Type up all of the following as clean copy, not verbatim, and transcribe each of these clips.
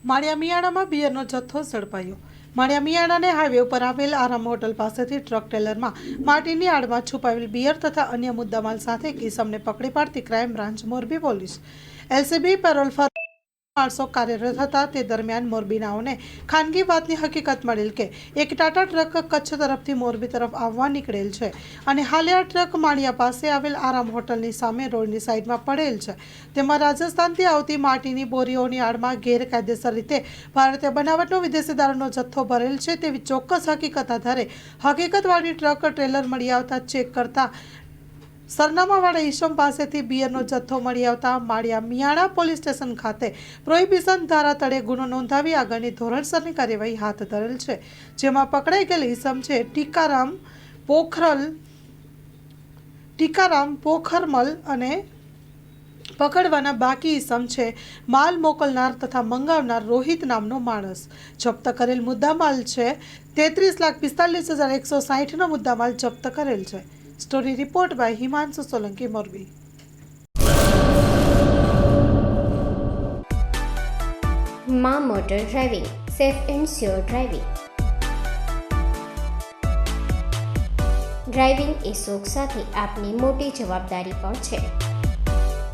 માળિયા મિયાણામાં બિયરનો જથ્થો ઝડપાયો। માળિયા મિયાણાને હાઈવે ઉપર આવેલ આરામ હોટલ પાસેથી ટ્રક ટ્રેલરમાં માટીની આડમાં છુપાવેલ બિયર તથા અન્ય મુદ્દામાલ સાથે એક ઇસમને પકડી પાડતી crime branch Morbi police LCB parole માણસો કાર્યરત હતા। તે દરમિયાન મોરબીનાઓને ખાનગી વાતની હકીકત મળેલ કે એક ટાટા ટ્રક કચ્છ તરફથી મોરબી તરફ આવવા નીકળેલ છે અને હાલે આ ટ્રક માળિયા પાસે આવેલ આરામ હોટલની સામે રોડની સાઈડમાં પડેલ છે। તેમાં રાજસ્થાનથી આવતી માટીની બોરીઓની આડમાં ગેરકાયદેસર રીતે ભારતીય બનાવટનો વિદેશી દારૂનો જથ્થો ભરેલ છે તેવી ચોક્કસ હકીકત આધારે હકીકતવાળી ટ્રક ટ્રેલર મળી આવતા ચેક કરતા સરનામાવાળા ઈસમ પાસેથી બિયરનો જથ્થો મળી આવતા માળિયા મિયાણા પોલીસ સ્ટેશન ખાતે પ્રોહિબિશન ધારા તળે ગુનો નોંધાવી આગળની ધોરણસરની કાર્યવાહી હાથ ધરેલ છે। જેમાં પકડાઈ ગયેલ ઈસમ છે ટીકારામ પોખરમલ અને પકડવાના બાકી ઈસમ છે માલ મોકલનાર તથા મંગાવનાર રોહિત નામનો માણસ। જપ્ત કરેલ મુદ્દામાલ છે 33,45,160નો મુદ્દામાલ જપ્ત કરેલ છે। Story report by Himanshu Solanki Morbi. માં motor driving safe and sure driving. Driving એ શોખ સાથે આપની મોટી જવાબદારી પણ છે।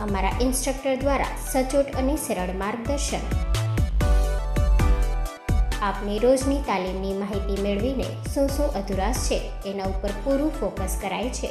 અમારા ઇન્સ્ટ્રક્ટર દ્વારા સચોટ અને સરળ માર્ગદર્શન આપની રોજની તાલીમની માહિતી મેળવીને શું અધુરાશ છે એના ઉપર પૂરું ફોકસ કરાય છે।